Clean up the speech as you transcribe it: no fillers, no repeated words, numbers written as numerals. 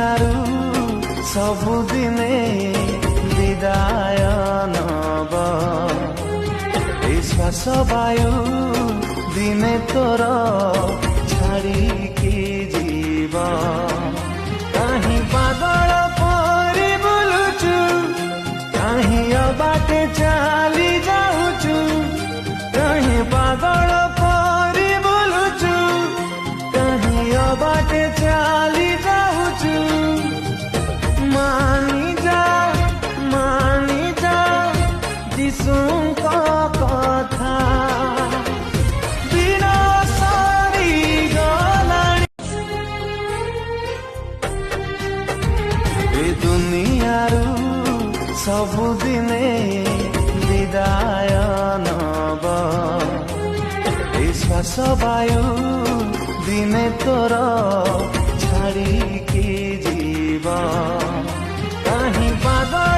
दुनियारू सबुदिने विदाय नब श्वास वायु दिने तोर छाड़िकी जीव कहीं पागल परी बुलुचु कहीं अबाटे चली जाऊचु कहीं पागल परी बुलुचु कहीं अबाटे चली जाऊचु मानी जा दिशुंको कथा बिना सारी गलानी ए दुनियारू सबुदिने विदाय नब श्वास वायु दिने तोर छाड़िकी जीव कहीं पागल